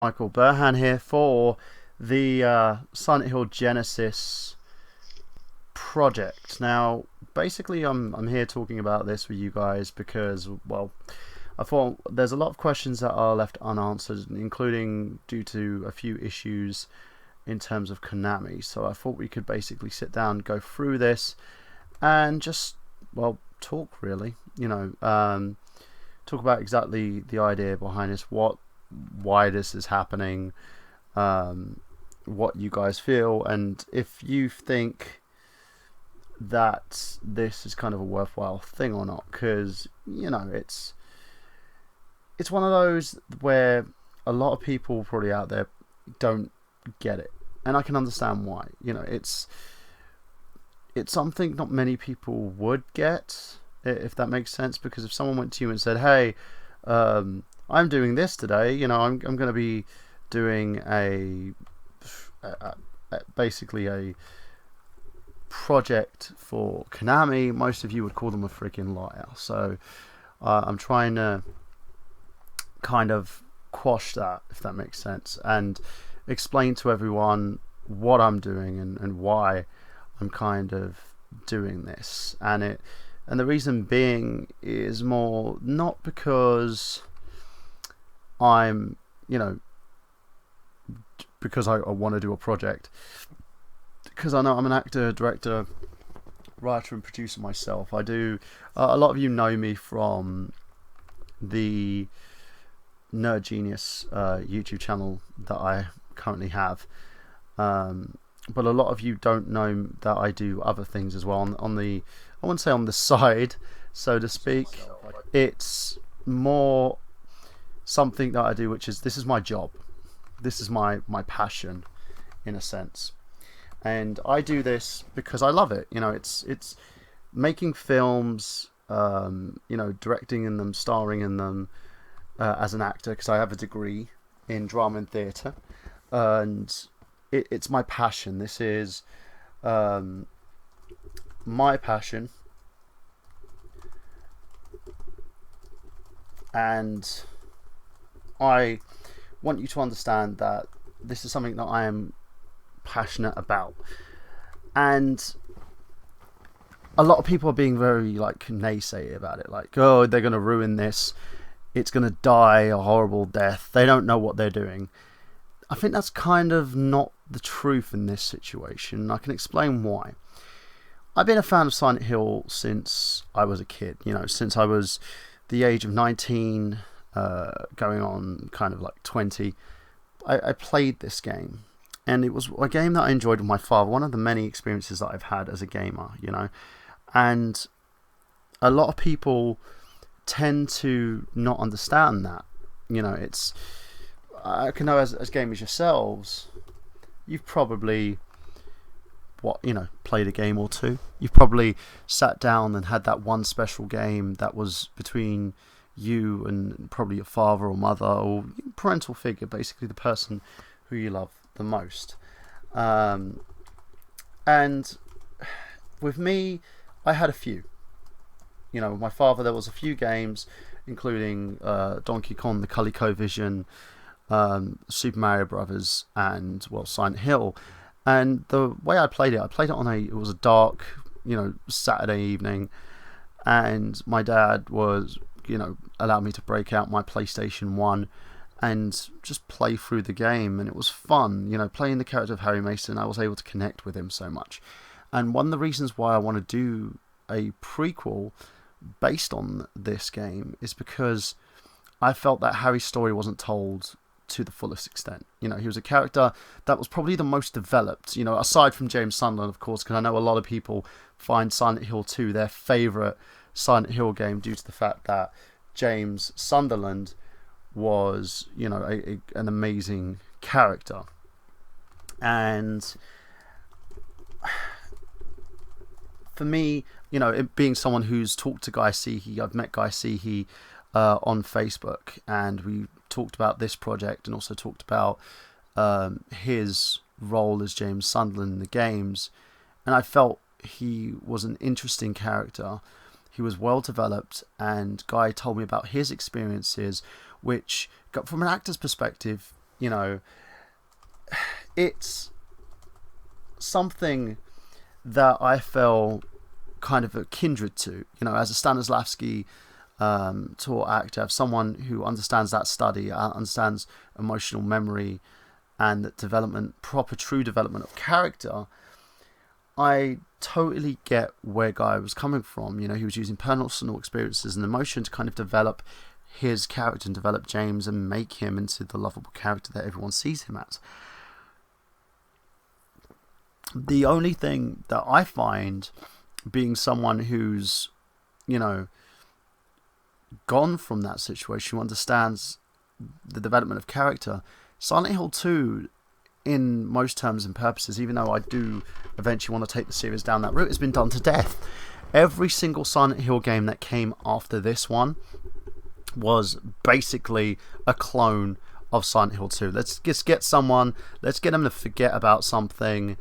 Michael Burhan here for the Silent Hill Genesis project. Now, basically, I'm here talking about this with you guys because, well, I thought there's a lot of questions that are left unanswered, including due to a few issues in terms of Konami. So I thought we could basically sit down, go through this, and just, well, talk really. Talk about exactly the idea behind this, why this is happening, what you guys feel, and if you think that this is kind of a worthwhile thing or not. Because it's one of those where a lot of people probably out there don't get it, and I can understand why. It's something not many people would get, if that makes sense. Because if someone went to you and said, "Hey, I'm doing this today. I'm going to be doing basically a project for Konami," most of you would call them a freaking liar. So I'm trying to kind of quash that, if that makes sense, and explain to everyone what I'm doing and why I'm kind of doing this. And the reason being is more not because I'm, because I want to do a project. Because I know I'm an actor, director, writer, and producer myself. I do. A lot of you know me from the Nerd Genius YouTube channel that I currently have. But a lot of you don't know that I do other things as well on the, I wouldn't say on the side, so to speak. It's more something that I do, which is, this is my job. This is my passion, in a sense. And I do this because I love it. It's making films, directing in them, starring in them, as an actor, because I have a degree in drama and theatre. And it's my passion. This is my passion. And I want you to understand that this is something that I am passionate about. And a lot of people are being very naysay about it, oh, they're going to ruin this, it's going to die a horrible death, they don't know what they're doing. I think that's kind of not the truth in this situation. I can explain why. I've been a fan of Silent Hill since I was a kid, since I was the age of 19, going on kind of 20. I played this game, and it was a game that I enjoyed with my father, one of the many experiences that I've had as a gamer, and a lot of people tend to not understand that. It's, I can know as gamers yourselves, you've probably played a game or two. You've probably sat down and had that one special game that was between you and probably your father or mother or parental figure, basically the person who you love the most. And with me, I had a few. With my father, there was a few games, including Donkey Kong, the ColecoVision, Super Mario Brothers, and Silent Hill. And the way I played it on it was a dark, Saturday evening, and my dad was, allowed me to break out my PlayStation 1 and just play through the game, and it was fun. Playing the character of Harry Mason, I was able to connect with him so much. And one of the reasons why I want to do a prequel based on this game is because I felt that Harry's story wasn't told to the fullest extent. He was a character that was probably the most developed, aside from James Sunderland, of course, because I know a lot of people find Silent Hill 2 their favourite Silent Hill game due to the fact that James Sunderland was, an amazing character. And for me, it being someone who's talked to Guy Seehey, I've met Guy Seehey on Facebook, and we talked about this project and also talked about his role as James Sunderland in the games, and I felt he was an interesting character. He was well developed, and Guy told me about his experiences, which, from an actor's perspective, You know, it's something that I felt kind of a kindred to. You know, as a Stanislavski taught actor, someone who understands that study, understands emotional memory and that development, proper true development of character, I totally get where Guy was coming from. You know, he was using personal experiences and emotion to kind of develop his character and develop James and make him into the lovable character that everyone sees him as. The only thing that I find, being someone who's, you know, gone from that situation, who understands the development of character, Silent Hill 2, in most terms and purposes, even though I do eventually want to take the series down that route, has been done to death. Every single Silent Hill game that came after this one was basically a clone of Silent Hill 2. Let's just get someone, let's get them to forget about something,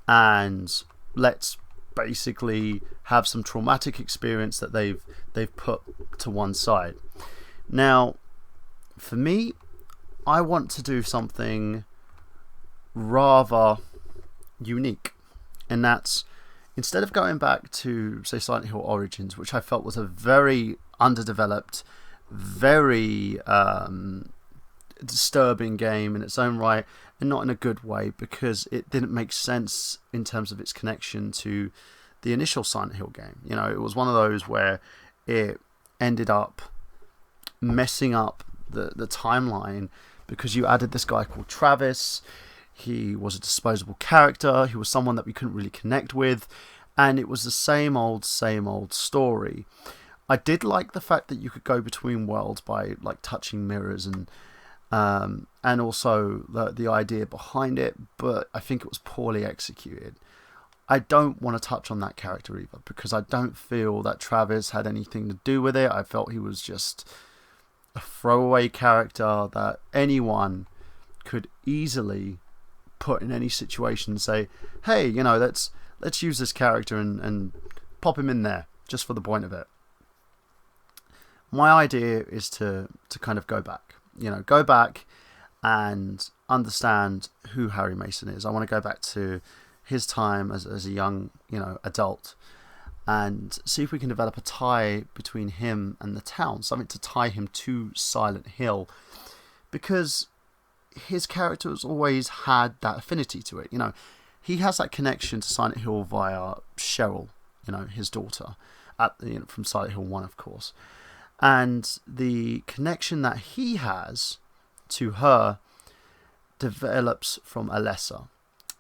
and let's basically have some traumatic experience that they've put to one side. Now, for me, I want to do something rather unique, and that's, instead of going back to, say, Silent Hill Origins, which I felt was a very underdeveloped, very disturbing game in its own right, and not in a good way, because it didn't make sense in terms of its connection to the initial Silent Hill game. You know, it was one of those where it ended up messing up the timeline, because you added this guy called Travis. He was a disposable character. He was someone that we couldn't really connect with, and it was the same old story. I did like the fact that you could go between worlds by like touching mirrors, and also the idea behind it, but I think it was poorly executed. I don't want to touch on that character either, because I don't feel that Travis had anything to do with it. I felt he was just a throwaway character that anyone could easily put in any situation and say, hey, you know, let's use this character and pop him in there just for the point of it. My idea is to kind of go back and understand who Harry Mason is. I want to go back to his time as a young, you know, adult, and see if we can develop a tie between him and the town, something to tie him to Silent Hill, because his character has always had that affinity to it. You know, he has that connection to Silent Hill via Cheryl, you know, his daughter, from Silent Hill 1, of course. And the connection that he has to her develops from Alessa.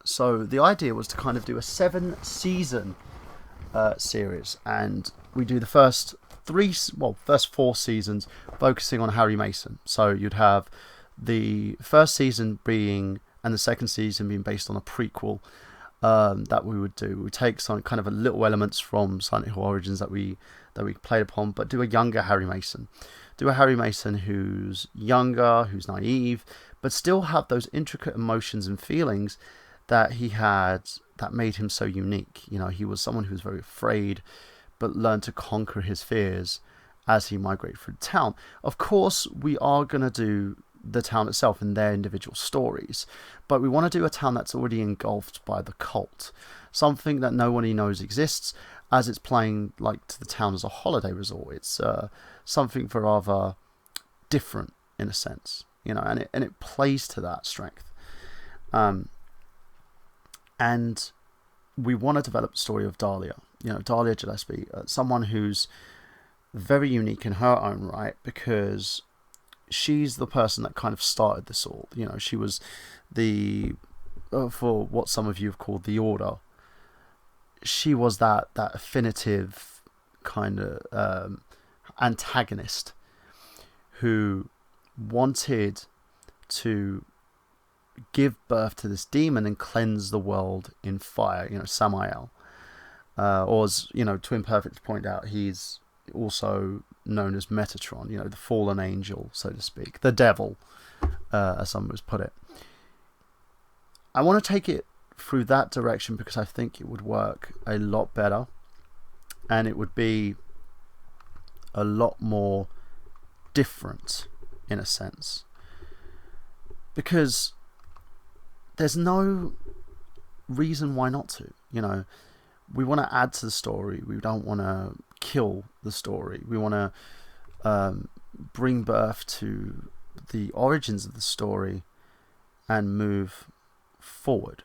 So the idea was to kind of do a 7-season series, and we do the first 4 seasons focusing on Harry Mason. So you'd have the first season being, and the second season being based on a prequel that we would do. We take some kind of a little elements from Silent Hill Origins that we played upon, but do a younger Harry Mason. Do a Harry Mason who's younger, who's naive, but still have those intricate emotions and feelings that he had that made him so unique. You know, he was someone who was very afraid, but learned to conquer his fears as he migrated through the town. Of course, we are going to do the town itself and their individual stories, but we want to do a town that's already engulfed by the cult, something that nobody knows exists, as it's playing like to the town as a holiday resort. It's something rather different in a sense, you know, and it plays to that strength. And we want to develop the story of Dahlia, you know, Dahlia Gillespie, someone who's very unique in her own right, because she's the person that kind of started this all. You know, she was for what some of you have called the Order, she was that affinitive kind of antagonist who wanted to give birth to this demon and cleanse the world in fire. You know, Samael, or as you know, Twin Perfect pointed out, he's also known as Metatron. You know, the fallen angel, so to speak, the devil, as some would put it. I want to take it through that direction because I think it would work a lot better, and it would be a lot more different in a sense. because there's no reason why not to. We want to add to the story. We don't want to kill the story. We want to bring birth to the origins of the story and move forward.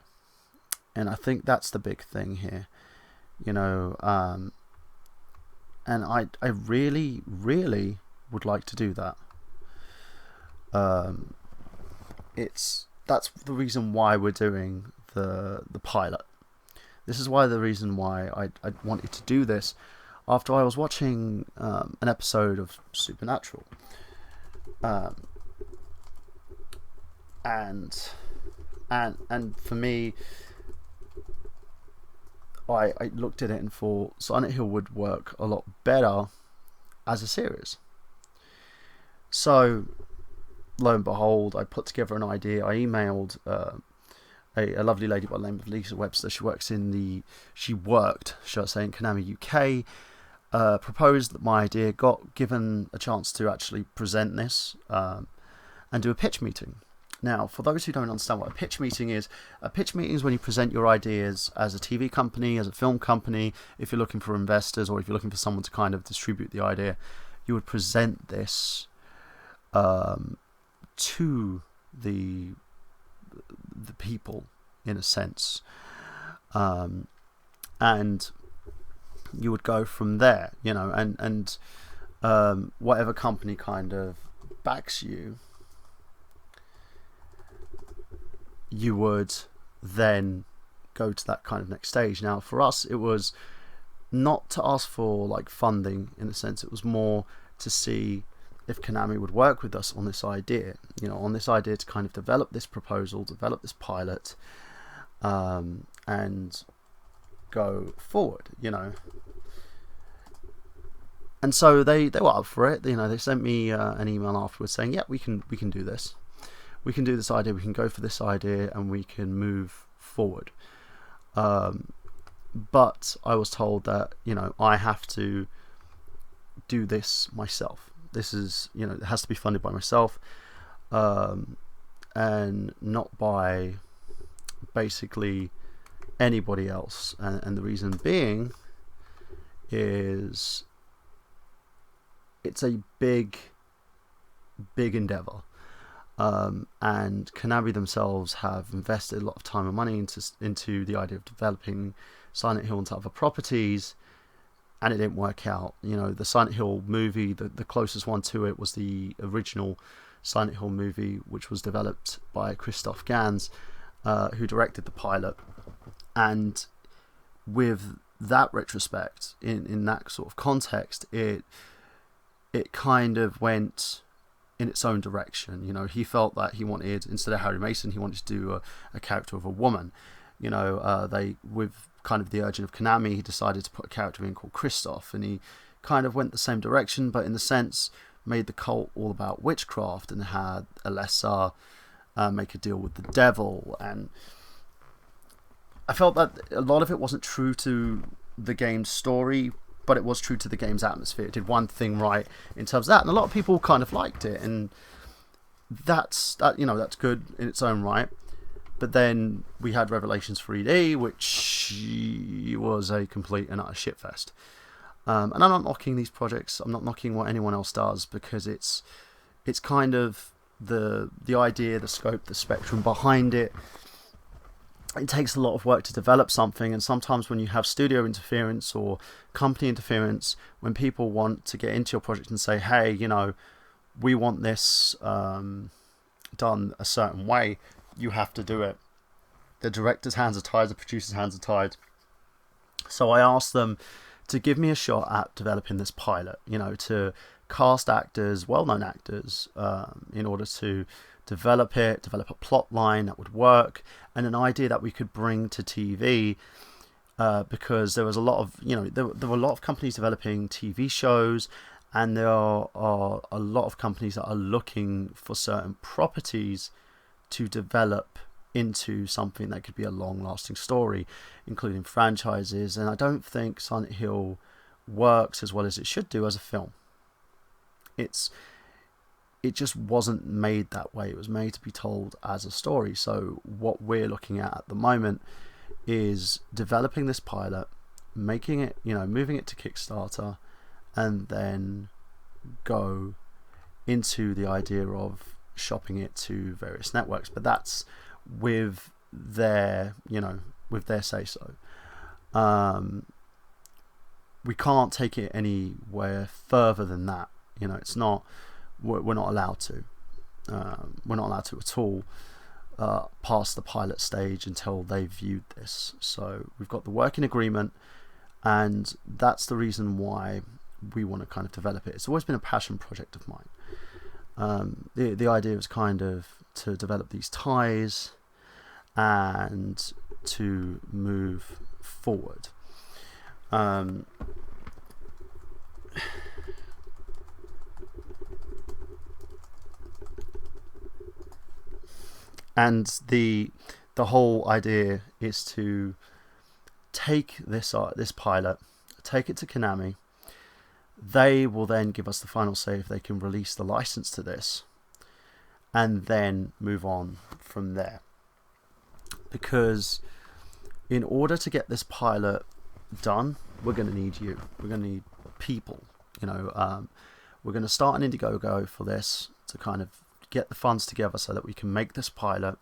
And I think that's the big thing here. And I really, really would like to do that. That's the reason why we're doing the pilot. This is the reason why I wanted to do this after I was watching an episode of Supernatural. And for me, I looked at it and thought Silent Hill would work a lot better as a series. So, lo and behold, I put together an idea. I emailed a lovely lady by the name of Lisa Webster. She worked, should I say, in Konami UK. Proposed my idea, got given a chance to actually present this and do a pitch meeting. Now, for those who don't understand what a pitch meeting is when you present your ideas as a TV company, as a film company. If you're looking for investors or if you're looking for someone to kind of distribute the idea, you would present this to the people, in a sense, and you would go from there, and whatever company kind of backs you, you would then go to that kind of next stage. Now, for us, it was not to ask for like funding, in a sense. It was more to see if Konami would work with us on this idea, to kind of develop this proposal, develop this pilot, and go forward, And so they were up for it. They sent me an email afterwards saying, yeah, we can do this. We can do this idea, we can go for this idea, and we can move forward. But I was told that, I have to do this myself. This is, it has to be funded by myself, and not by basically anybody else. And the reason being is it's a big endeavor. And Konami themselves have invested a lot of time and money into the idea of developing Silent Hill into other properties, and it didn't work out. The Silent Hill movie, the closest one to it was the original Silent Hill movie, which was developed by Christoph Gans, who directed the pilot. And with that retrospect, in that sort of context, it kind of went in its own direction. He felt that he wanted, instead of Harry Mason, he wanted to do a character of a woman. With kind of the urging of Konami, he decided to put a character in called Christoph, and he kind of went the same direction, but in the sense made the cult all about witchcraft and had Alessa make a deal with the devil. And I felt that a lot of it wasn't true to the game's story, but it was true to the game's atmosphere. It did one thing right in terms of that, and a lot of people kind of liked it, and that's good in its own right. But then we had Revelations 3D, which was a complete and utter shitfest. And I'm not knocking these projects. I'm not knocking what anyone else does, because it's kind of the idea, the scope, the spectrum behind it. It takes a lot of work to develop something, and sometimes when you have studio interference or company interference, when people want to get into your project and say, hey, we want this done a certain way, you have to do it. The director's hands are tied, the producer's hands are tied. So I asked them to give me a shot at developing this pilot, to cast actors, well-known actors, in order to develop a plot line that would work, and an idea that we could bring to TV, because there was a lot of, there were a lot of companies developing TV shows, and there are a lot of companies that are looking for certain properties to develop into something that could be a long-lasting story, including franchises. And I don't think Silent Hill works as well as it should do as a film. it just wasn't made that way. It was made to be told as a story. So what we're looking at the moment is developing this pilot, making it, moving it to Kickstarter, and then go into the idea of shopping it to various networks. But that's with their, say so. We can't take it anywhere further than that. It's not. We're not allowed to. We're not allowed to at all past the pilot stage until they've viewed this. So we've got the working agreement, and that's the reason why we want to kind of develop it. It's always been a passion project of mine. The idea was kind of to develop these ties and to move forward. And the whole idea is to take this pilot, take it to Konami. They will then give us the final say if they can release the license to this, and then move on from there. Because in order to get this pilot done, we're going to need you. We're going to need people. We're going to start an Indiegogo for this to kind of get the funds together so that we can make this pilot,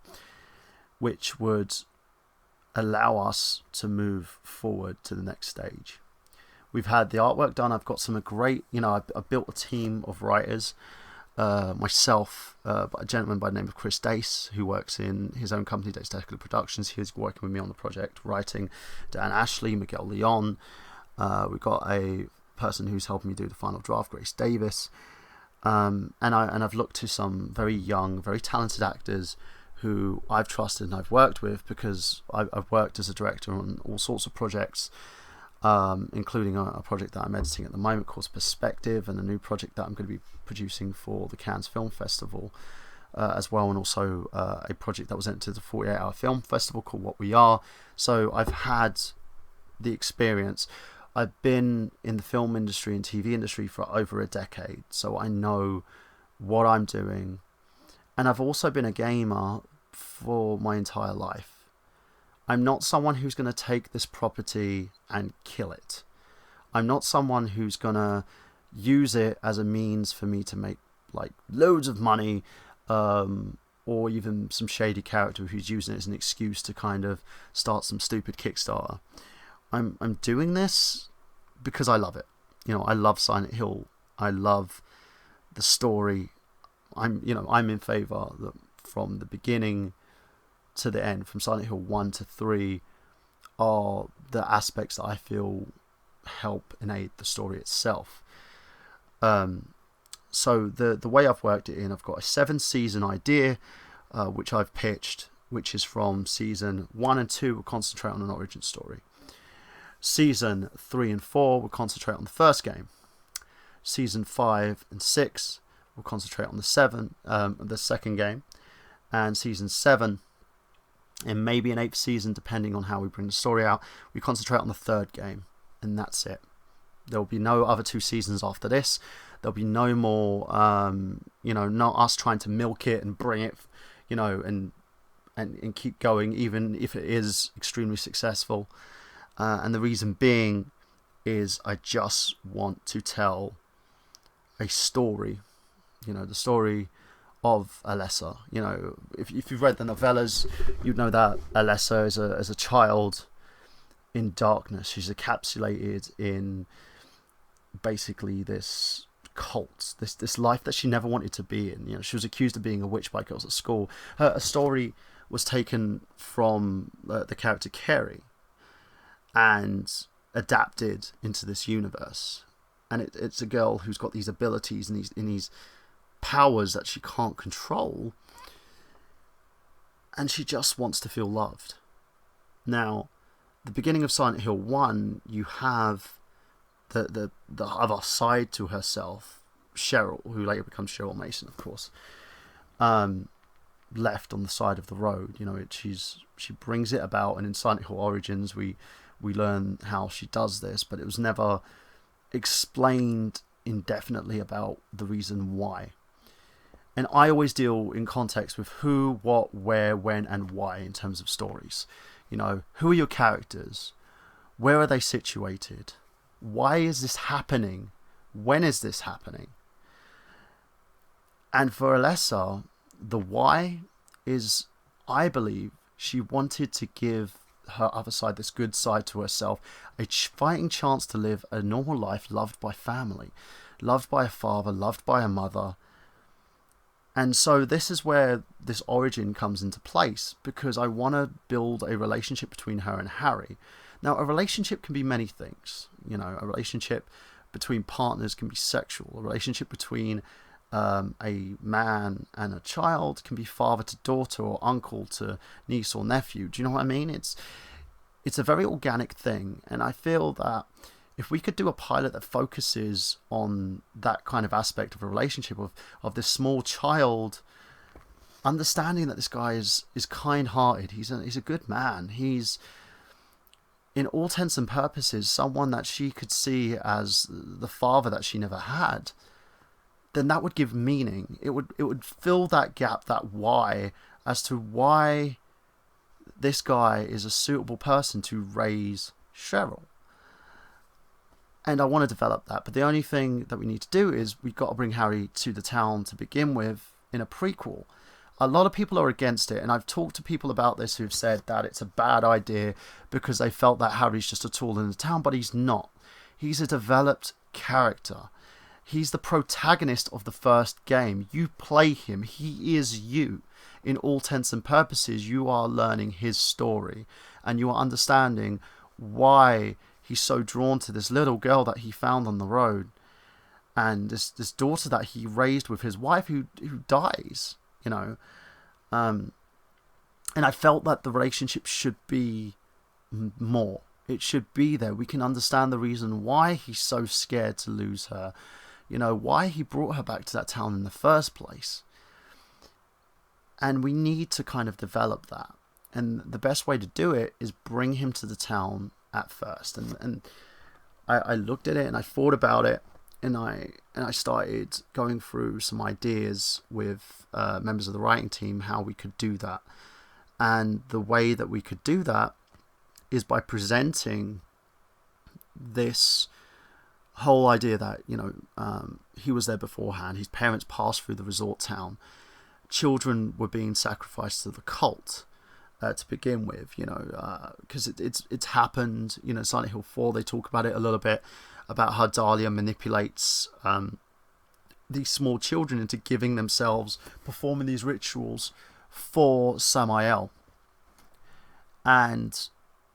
which would allow us to move forward to the next stage. We've had the artwork done. I've got some great, I've built a team of writers myself, a gentleman by the name of Chris Dace, who works in his own company, Dace Technical Productions. He's working with me on the project, writing. Dan Ashley, Miguel Leon. We've got a person who's helping me do the final draft, Grace Davis. And I've looked to some very young, very talented actors who I've trusted and I've worked with, because I've worked as a director on all sorts of projects, including a project that I'm editing at the moment called Perspective, and a new project that I'm going to be producing for the Cannes Film Festival as well, and also a project that was entered the 48-hour film festival called What We Are. So I've had the experience. I've been in the film industry and TV industry for over a decade, so I know what I'm doing. And I've also been a gamer for my entire life. I'm not someone who's going to take this property and kill it. I'm not someone who's going to use it as a means for me to make like loads of money, or even some shady character who's using it as an excuse to kind of start some stupid Kickstarter. I'm doing this because I love it. I love Silent Hill. I love the story. I'm in favor that from the beginning to the end, from Silent Hill 1 to 3, are the aspects that I feel help and aid the story itself. So the way I've worked it in, I've got a 7-season idea, which I've pitched, which is from season 1 and 2 will concentrate on an origin story. Season 3 and 4 will concentrate on the first game. Season 5 and 6 will concentrate on the second game. And season 7, and maybe an 8th season, depending on how we bring the story out, we concentrate on the third game. And that's it. There will be no other 2 seasons after this. There'll be no more, not us trying to milk it and bring it, and keep going, even if it is extremely successful. And the reason being is I just want to tell a story, the story of Alessa. If you've read the novellas, you'd know that Alessa is a child in darkness. She's encapsulated in basically this cult, this life that she never wanted to be in. She was accused of being a witch by girls at school. Her story was taken from the character Carrie and adapted into this universe. And it's a girl who's got these abilities and these powers that she can't control, and she just wants to feel loved. Now, the beginning of Silent Hill 1, you have the other side to herself, Cheryl, who later becomes Cheryl Mason, of course, left on the side of the road. She brings it about, and in Silent Hill Origins, we learn how she does this, but it was never explained indefinitely about the reason why. And I always deal in context with who, what, where, when, and why in terms of stories. You know, who are your characters? Where are they situated? Why is this happening? When is this happening? And for Alessa, the why is, I believe, she wanted to give her other side, this good side to herself, a fighting chance to live a normal life, loved by family, loved by a father, loved by a mother. And so this is where this origin comes into place, because I want to build a relationship between her and Harry. Now, a relationship can be many things. You know, a relationship between partners can be sexual. A relationship between a man and a child can be father to daughter or uncle to niece or nephew. Do you know what I mean? It's a very organic thing. And I feel that if we could do a pilot that focuses on that kind of aspect of a relationship of this small child understanding that this guy is kind-hearted, he's a good man, he's in all intents and purposes someone that she could see as the father that she never had, then that would give meaning. It would fill that gap, that why, as to why this guy is a suitable person to raise Cheryl. And I want to develop that. But the only thing that we need to do is we've got to bring Harry to the town to begin with in a prequel. A lot of people are against it. And I've talked to people about this who've said that it's a bad idea because they felt that Harry's just a tool in the town. But he's not. He's a developed character. He's the protagonist of the first game. You play him. He is you. In all intents and purposes, you are learning his story. And you are understanding why he's so drawn to this little girl that he found on the road, and this daughter that he raised with his wife who dies, you know. And I felt that the relationship should be more. It should be there. We can understand the reason why he's so scared to lose her, you know, why he brought her back to that town in the first place. And we need to kind of develop that. And the best way to do it is bring him to the town at first. And I looked at it and I thought about it, and I started going through some ideas with members of the writing team how we could do that. And the way that we could do that is by presenting this whole idea that, you know, he was there beforehand. His parents passed through the resort town. Children were being sacrificed to the cult. To begin with, you know, because it's happened, you know, Silent Hill 4, they talk about it a little bit, about how Dahlia manipulates these small children into giving themselves, performing these rituals for Samael. And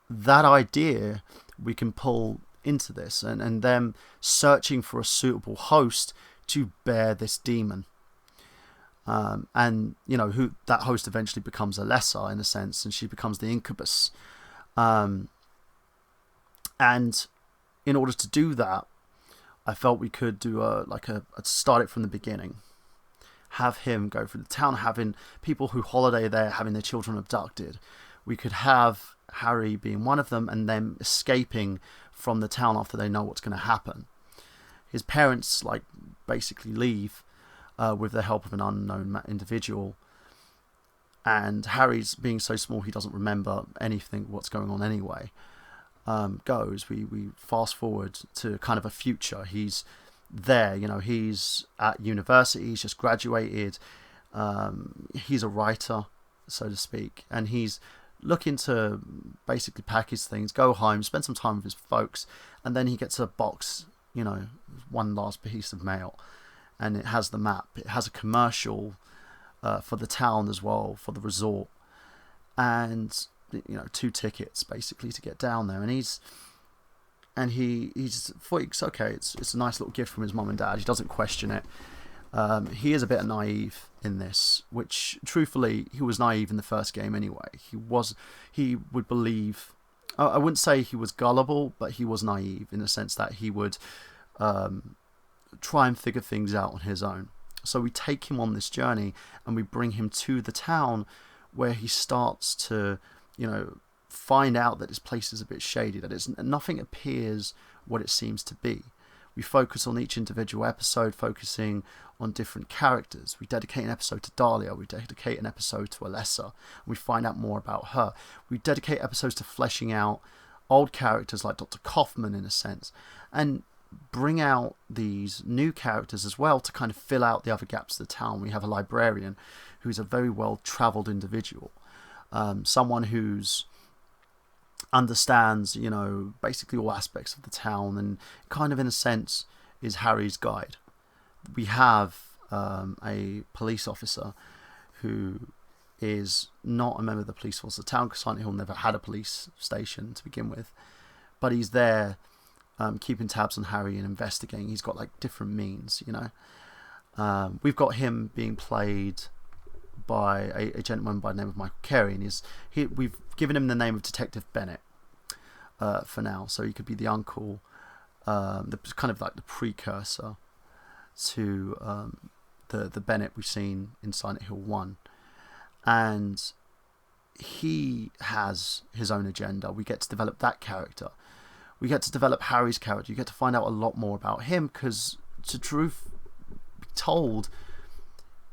that idea we can pull into this, and them searching for a suitable host to bear this demon. And, you know, who that host eventually becomes Alessa, in a sense, and she becomes the incubus. And in order to do that, I felt we could do a start it from the beginning. Have him go through the town, having people who holiday there, having their children abducted. We could have Harry being one of them, and them escaping from the town after they know what's going to happen. His parents, like, basically leave with the help of an unknown individual, and Harry's being so small he doesn't remember anything what's going on anyway. We fast forward to kind of a future. He's there, you know, he's at university, he's just graduated, he's a writer, so to speak, and he's looking to basically pack his things, go home, spend some time with his folks, and then he gets a box, you know, one last piece of mail. And it has the map. It has a commercial for the town as well, for the resort, and, you know, 2 tickets basically to get down there. And he's thinks, okay, it's a nice little gift from his mum and dad. He doesn't question it. He is a bit naive in this, which truthfully he was naive in the first game anyway. He would believe. I wouldn't say he was gullible, but he was naive in the sense that he would try and figure things out on his own. So we take him on this journey and we bring him to the town, where he starts to, you know, find out that this place is a bit shady, that nothing appears what it seems to be. We focus on each individual episode, focusing on different characters. We dedicate an episode to Dahlia, we dedicate an episode to Alessa, and we find out more about her. We dedicate episodes to fleshing out old characters like Dr. Kaufman, in a sense, and bring out these new characters as well to kind of fill out the other gaps of the town. We have a librarian who's a very well-travelled individual, someone who's understands, basically all aspects of the town, and kind of in a sense is Harry's guide. We have a police officer who is not a member of the police force of the town, because Silent Hill never had a police station to begin with, but he's there keeping tabs on Harry and investigating. He's got like different means, we've got him being played by a gentleman by the name of Michael Carey, and we've given him the name of Detective Bennett for now, so he could be the uncle, the kind of like the precursor to the Bennett we've seen in Silent Hill 1, and he has his own agenda. We get to develop that character. We get to develop Harry's character. You get to find out a lot more about him, because to truth be told,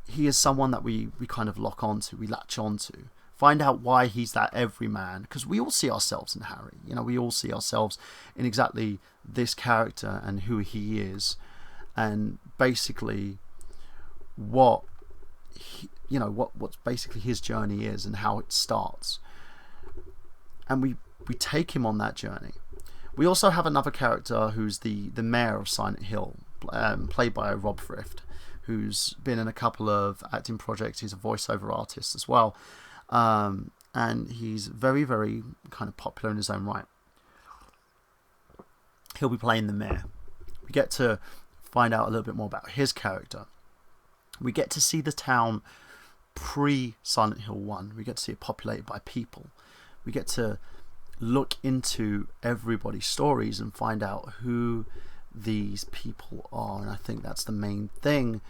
he is someone that we kind of lock onto, we latch onto. Find out why he's that everyman, because we all see ourselves in Harry. We all see ourselves in exactly this character and who he is, and basically what's basically his journey is and how it starts. And we take him on that journey. We also have another character who's the mayor of Silent Hill, played by Rob Thrift, who's been in a couple of acting projects. He's a voiceover artist as well. And he's very, very kind of popular in his own right. He'll be playing the mayor. We get to find out a little bit more about his character. We get to see the town pre-Silent Hill 1. We get to see it populated by people. We get to look into everybody's stories and find out who these people are, and I think that's the main thing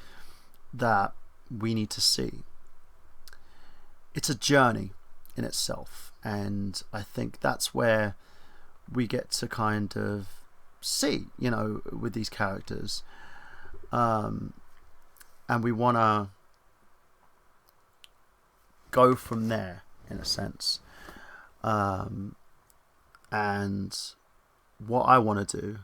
that we need to see. It's a journey in itself, and I think that's where we get to kind of see, with these characters, and we want to go from there in a sense. And what I want to do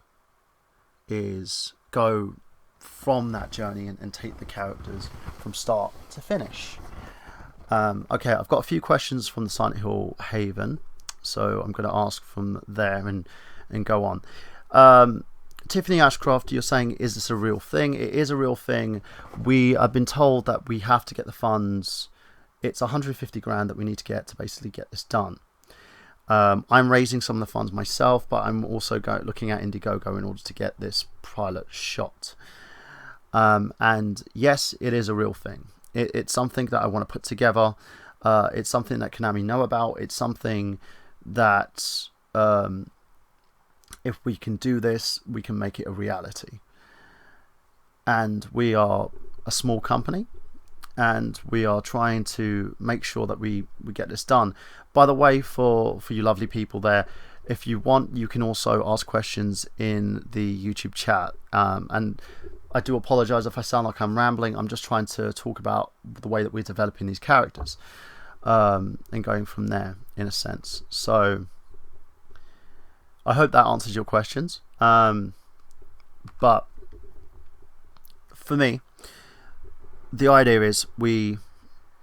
is go from that journey and take the characters from start to finish. Okay, I've got a few questions from the Silent Hill Haven, so I'm going to ask from there and go on. Tiffany Ashcroft, you're saying, is this a real thing? It is a real thing. We have been told that we have to get the funds. It's 150 grand that we need to get to basically get this done. I'm raising some of the funds myself, but I'm also looking at Indiegogo in order to get this pilot shot. And yes, it is a real thing. It's something that I want to put together. It's something that Konami know about. It's something that if we can do this, we can make it a reality. And we are a small company, and we are trying to make sure that we get this done. By the way, for you lovely people there, if you want, you can also ask questions in the YouTube chat. And I do apologize if I sound like I'm rambling. I'm just trying to talk about the way that we're developing these characters, and going from there in a sense. So I hope that answers your questions. But for me, the idea is we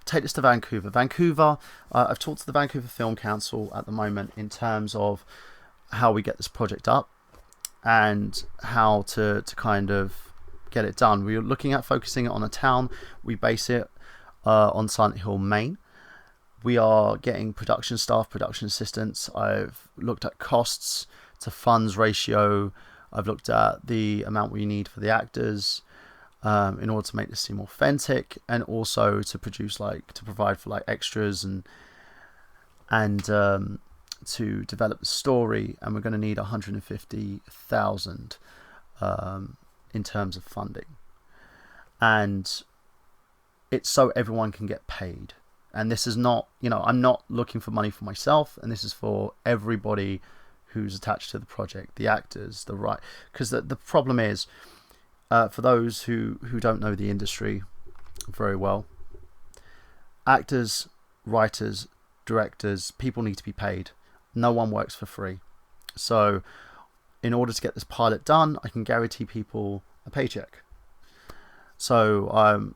take this to Vancouver. I've talked to the Vancouver Film Council at the moment in terms of how we get this project up and how to kind of get it done. We're looking at focusing it on a town. We base it on Silent Hill, Maine. We are getting production staff, production assistants. I've looked at costs to funds ratio. I've looked at the amount we need for the actors, in order to make this seem authentic, and also to provide for extras and to develop the story. And we're going to need 150,000 in terms of funding, and it's so everyone can get paid. And this is not, I'm not looking for money for myself, and this is for everybody who's attached to the project, the actors, because the problem is, for those who don't know the industry very well, actors, writers, directors, people need to be paid. No one works for free. So in order to get this pilot done, I can guarantee people a paycheck. So,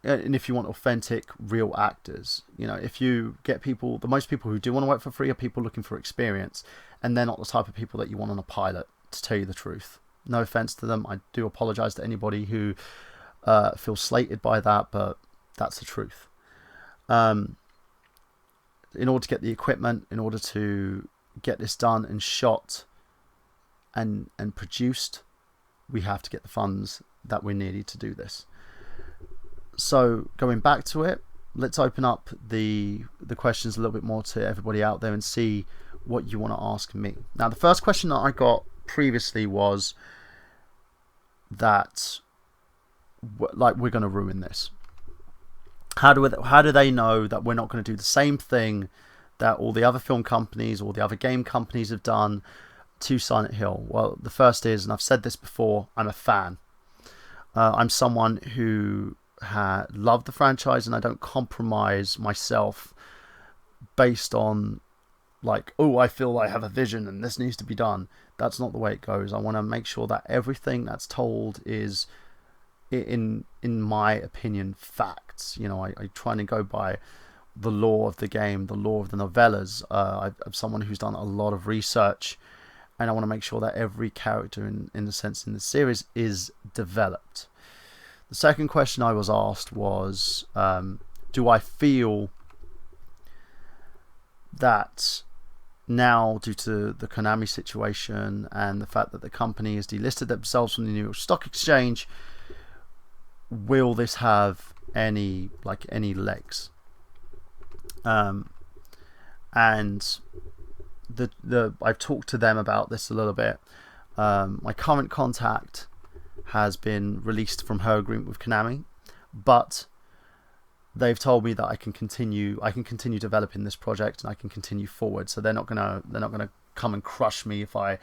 and if you want authentic, real actors, if you get people, the most people who do want to work for free are people looking for experience, and they're not the type of people that you want on a pilot, to tell you the truth. No offense to them. I do apologize to anybody who feels slated by that, but that's the truth. In order to get the equipment, in order to get this done and shot and produced, we have to get the funds that we needed to do this. So going back to it, let's open up the questions a little bit more to everybody out there and see what you want to ask me. Now, the first question that I got previously was that, like, we're going to ruin this. How do they know that we're not going to do the same thing that all the other film companies or the other game companies have done to Silent Hill? Well, the first is, and I've said this before, I'm a fan. I'm someone who loved the franchise, and I don't compromise myself based on, like, oh, I feel I have a vision and this needs to be done. That's not the way it goes. I want to make sure that everything that's told is, in my opinion, facts. I try to go by the law of the game, the law of the novellas. I'm someone who's done a lot of research, and I want to make sure that every character in the sense in the series is developed. The second question I was asked was, do I feel that now, due to the Konami situation and the fact that the company has delisted themselves from the New York Stock Exchange, will this have any legs? And I've talked to them about this a little bit. My current contact has been released from her agreement with Konami, but they've told me that I can continue developing this project and I can continue forward. So they're not gonna come and crush me if I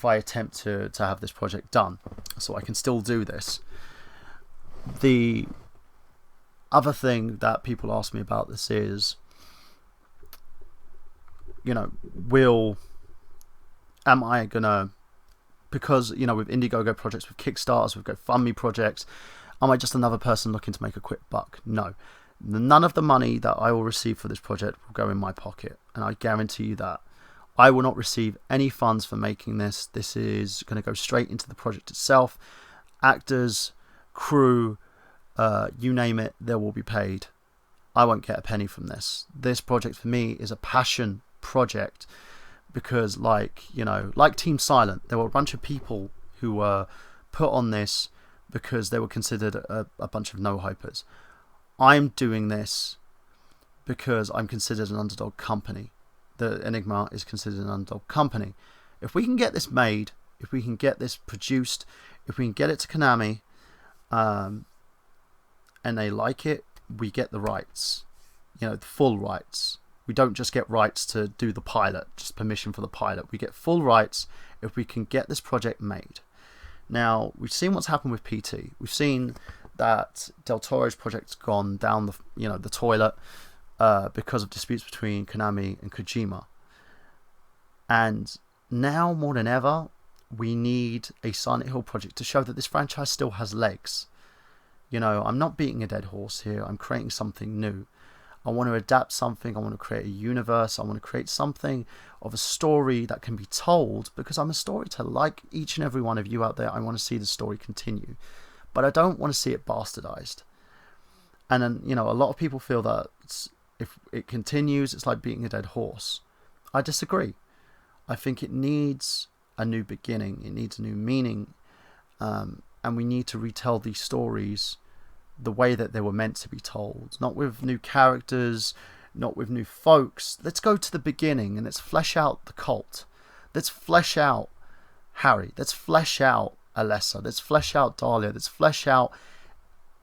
attempt to have this project done. So I can still do this. The other thing that people ask me about this is, am I gonna, because with Indiegogo projects, with Kickstarters, with GoFundMe projects, am I just another person looking to make a quick buck? No. None of the money that I will receive for this project will go in my pocket, and I guarantee you that. I will not receive any funds for making this. This is going to go straight into the project itself. Actors, crew, you name it, they will be paid. I won't get a penny from this. This project for me is a passion project, because like Team Silent, there were a bunch of people who were put on this because they were considered a bunch of no-hypers. I'm doing this because I'm considered an underdog company. The Enigma is considered an underdog company. If we can get this made, if we can get this produced, if we can get it to Konami, and they like it, we get the rights, the full rights. We don't just get rights to do the pilot, just permission for the pilot. We get full rights if we can get this project made. Now, we've seen what's happened with PT. We've seen that Del Toro's project's gone down the toilet because of disputes between Konami and Kojima. And now, more than ever, we need a Silent Hill project to show that this franchise still has legs. I'm not beating a dead horse here. I'm creating something new. I want to adapt something. I want to create a universe. I want to create something of a story that can be told, because I'm a storyteller. Like each and every one of you out there, I want to see the story continue. But I don't want to see it bastardized. And then, a lot of people feel that if it continues, it's like beating a dead horse. I disagree. I think it needs a new beginning. It needs a new meaning. And we need to retell these stories the way that they were meant to be told. Not with new characters, not with new folks. Let's go to the beginning and let's flesh out the cult. Let's flesh out Harry. Let's flesh out Alessa. Let's flesh out Dahlia. Let's flesh out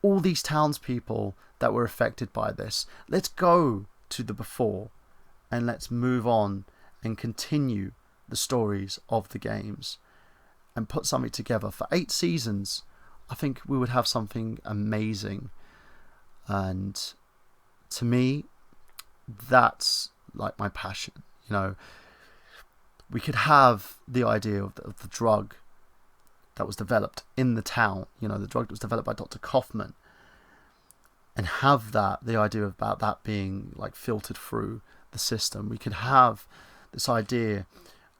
all these townspeople that were affected by this. Let's go to the before and let's move on and continue the stories of the games and put something together for 8 seasons, I think we would have something amazing. And to me, that's like my passion. You know, we could have the idea of the drug that was developed in the town, you know, the drug that was developed by Dr. Kaufman, and have the idea about that being like filtered through the system. We could have this idea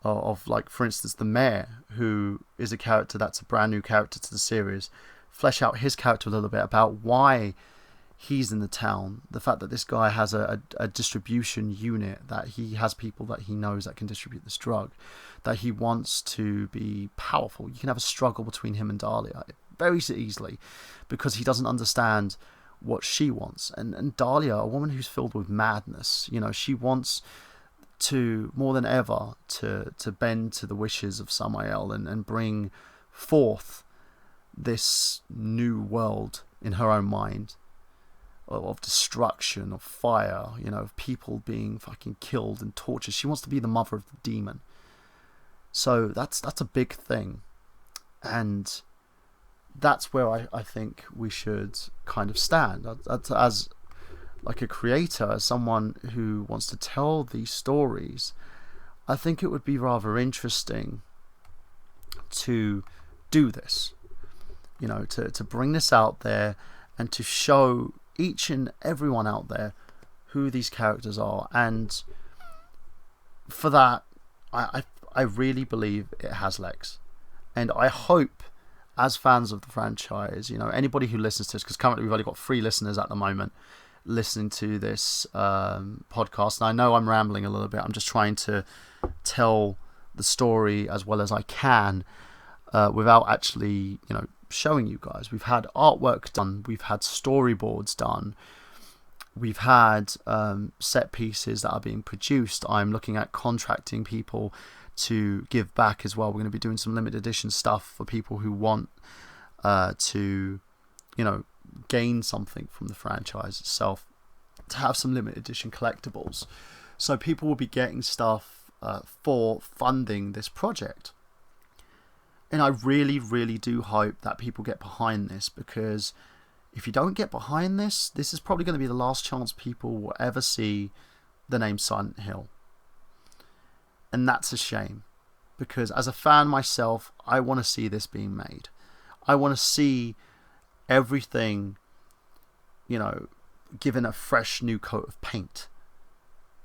of like, for instance, the mayor, who is a character that's a brand new character to the series, flesh out his character a little bit about why he's in the town, the fact that this guy has a distribution unit, that he has people that he knows that can distribute this drug, that he wants to be powerful. You can have a struggle between him and Dahlia very easily because he doesn't understand what she wants. And Dahlia, a woman who's filled with madness, you know, she wants to, more than ever, to bend to the wishes of Samael and bring forth this new world in her own mind of destruction, of fire, you know, of people being fucking killed and tortured. She wants to be the mother of the demon. So that's a big thing. And that's where I think we should kind of stand. As like a creator, as someone who wants to tell these stories, I think it would be rather interesting to do this. You know, to bring this out there and to show each and everyone out there who these characters are. And for that, I really believe it has legs. And I hope, as fans of the franchise, you know, anybody who listens to this, because currently we've only got 3 listeners at the moment listening to this podcast, and I know I'm rambling a little bit. I'm just trying to tell the story as well as I can without actually, you know, showing you guys. We've had artwork done, we've had storyboards done, we've had set pieces that are being produced. I'm looking at contracting people to give back as well. We're going to be doing some limited edition stuff for people who want to, you know, gain something from the franchise itself, to have some limited edition collectibles. So people will be getting stuff for funding this project. And I really, really do hope that people get behind this, because if you don't get behind this, this is probably going to be the last chance people will ever see the name Silent Hill. And that's a shame, because as a fan myself, I want to see this being made. I want to see everything, you know, given a fresh new coat of paint,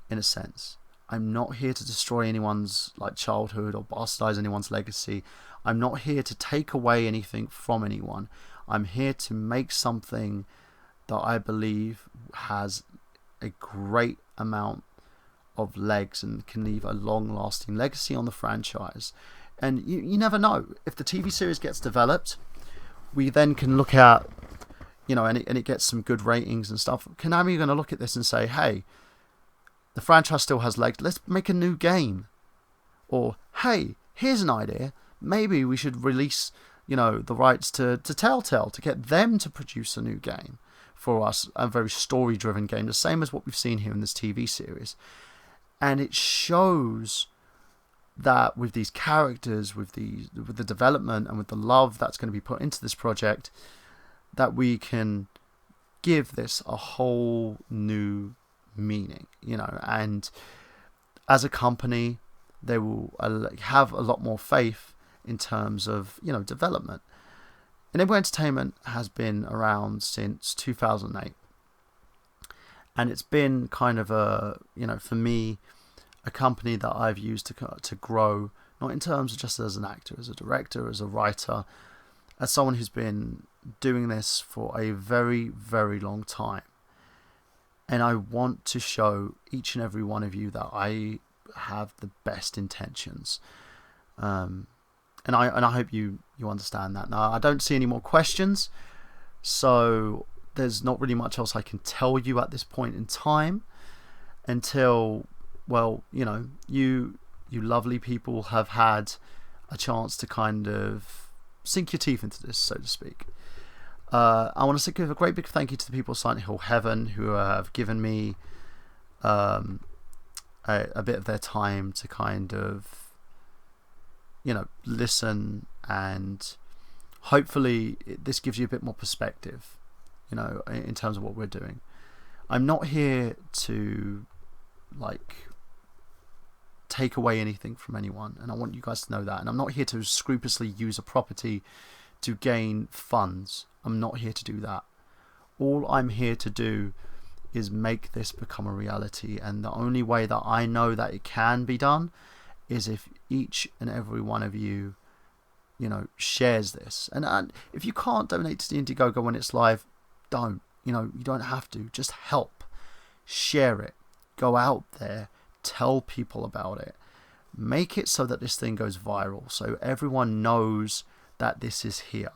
in a sense. I'm not here to destroy anyone's like childhood or bastardize anyone's legacy. I'm not here to take away anything from anyone. I'm here to make something that I believe has a great amount of legs and can leave a long-lasting legacy on the franchise. And you never know. If the TV series gets developed, we then can look at, you know, and it gets some good ratings and stuff. Konami are going to look at this and say, hey, the franchise still has legs, let's make a new game. Or, hey, here's an idea, maybe we should release, you know, the rights to Telltale to get them to produce a new game for us, a very story-driven game, the same as what we've seen here in this TV series. And it shows that with these characters, with the development and with the love that's going to be put into this project, that we can give this a whole new meaning, you know. And as a company, they will have a lot more faith in terms of, you know, development. Enable Entertainment has been around since 2008, and it's been kind of a, you know, for me, a company that I've used to grow, not in terms of just as an actor, as a director, as a writer, as someone who's been doing this for a very, very long time. And I want to show each and every one of you that I have the best intentions. And I hope you understand that. Now, I don't see any more questions, so there's not really much else I can tell you at this point in time until, well, you know, you lovely people have had a chance to kind of sink your teeth into this, so to speak. I want to give a great big thank you to the people of Silent Hill Heaven who have given me a bit of their time to kind of listen, and hopefully this gives you a bit more perspective, in terms of what we're doing. I'm not here to take away anything from anyone, and I want you guys to know that. And I'm not here to scrupulously use a property to gain funds. I'm not here to do that. All I'm here to do is make this become a reality, and the only way that I know that it can be done is if each and every one of you shares this. And if you can't donate to the Indiegogo when it's live, don't. You don't have to. Just help. Share it. Go out there. Tell people about it. Make it so that this thing goes viral, so everyone knows that this is here.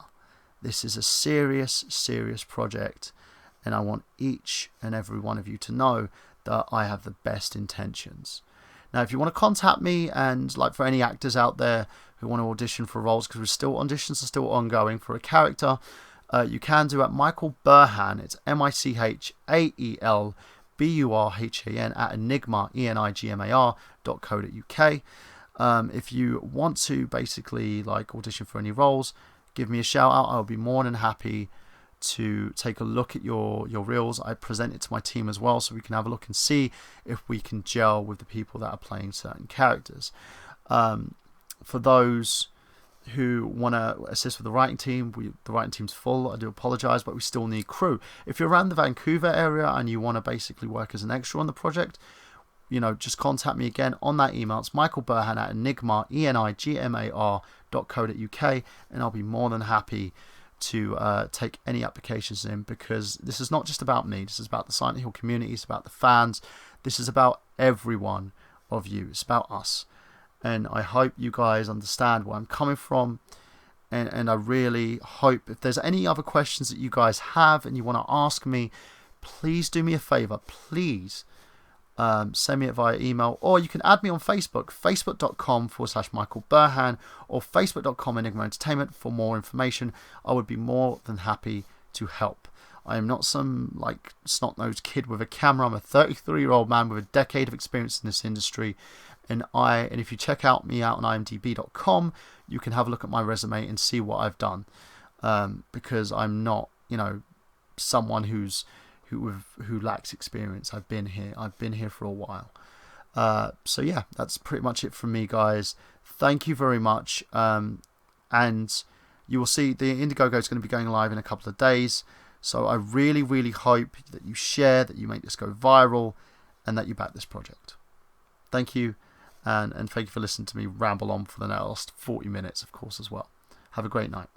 This is a serious, serious project, and I want each and every one of you to know that I have the best intentions. Now, if you want to contact me, and for any actors out there who want to audition for roles, because auditions are still ongoing for a character, you can do at Michael Burhan. It's MICHAEL BURHAN at Enigma, ENIGMAR.co.uk. If you want to basically audition for any roles, give me a shout out. I'll be more than happy to take a look at your reels. I present it to my team as well, so we can have a look and see if we can gel with the people that are playing certain characters. For those who want to assist with the writing team, the writing team's full. I do apologize, but we still need crew. If you're around the Vancouver area and you want to basically work as an extra on the project, just contact me again on that email. It's Michael Burhan at Enigma, ENIGMAR.co.uk, and I'll be more than happy to take any applications in, because this is not just about me. This is about the Silent Hill community. It's about the fans. This is about every one of you. It's about us. And I hope you guys understand where I'm coming from. And I really hope, if there's any other questions that you guys have and you want to ask me, please do me a favor. Please send me it via email, or you can add me on Facebook, facebook.com/Michael Burhan, or facebook.com Enigma Entertainment for more information. I would be more than happy to help. I am not some snot-nosed kid with a camera. I'm a 33-year-old man with a decade of experience in this industry. And if you check me out on imdb.com, you can have a look at my resume and see what I've done. Because I'm not, someone who lacks experience. I've been here for a while. So yeah, that's pretty much it from me, guys. Thank you very much. And you will see the Indiegogo is going to be going live in a couple of days. So I really, really hope that you share, that you make this go viral, and that you back this project. Thank you. And thank you for listening to me ramble on for the last 40 minutes, of course, as well. Have a great night.